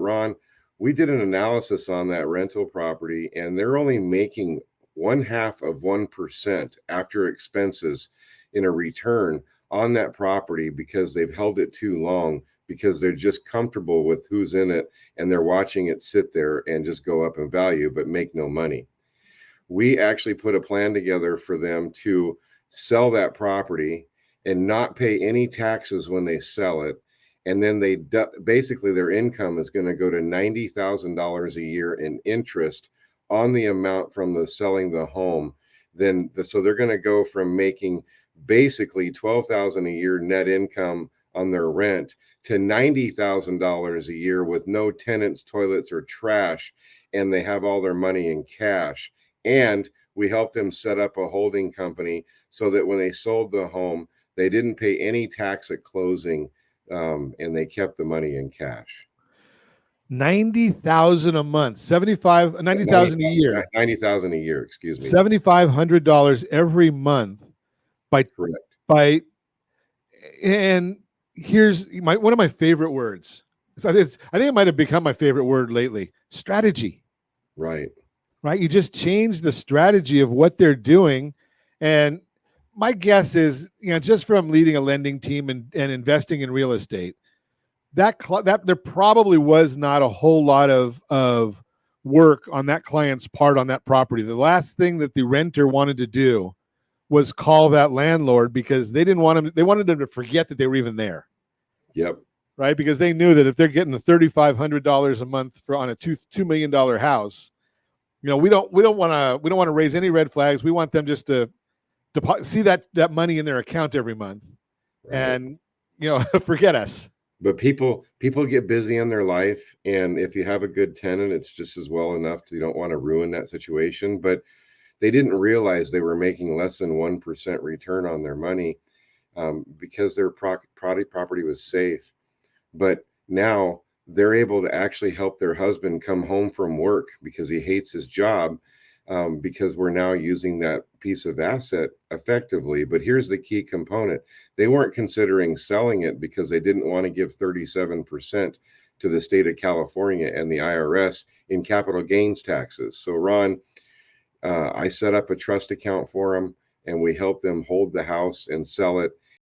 Ron, we did an analysis on that rental property, and they're only making 0.5% after expenses in a return on that property because they've held it too long, because they're just comfortable with who's in it and they're watching it sit there and just go up in value but make no money. We actually put a plan together for them to sell that property and not pay any taxes when they sell it. And then basically their income is going to go to $90,000 a year in interest on the amount from the selling the home. So they're going to go from making basically $12,000 a year net income on their rent to $90,000 a year with no tenants, toilets, or trash, and they have all their money in cash. And we helped them set up a holding company so that when they sold the home, they didn't pay any tax at closing, and they kept the money in cash. 90,000 a month, 90,000 a year. 90,000 a year, excuse me. $7,500 every month Correct. And here's one of my favorite words. I think it might have become my favorite word lately. Strategy. Right. You just change the strategy of what they're doing. And my guess is, just from leading a lending team and investing in real estate, that there probably was not a whole lot of work on that client's part on that property. The last thing that the renter wanted to do was call that landlord because they didn't want him. They wanted them to forget that they were even there. Yep. Right, because they knew that if they're getting the $3,500 a month on a $2 million house, we don't want to raise any red flags. We want them just to see that money in their account every month, right, and forget us. But people get busy in their life, and if you have a good tenant, it's just as well enough. You don't want to ruin that situation. But they didn't realize they were making less than 1% return on their money because their property was safe. But now they're able to actually help their husband come home from work because he hates his job, because we're now using that piece of asset effectively. But here's the key component. They weren't considering selling it because they didn't want to give 37% to the state of California and the IRS in capital gains taxes. So Ron, I set up a trust account for them, and we helped them hold the house and sell it.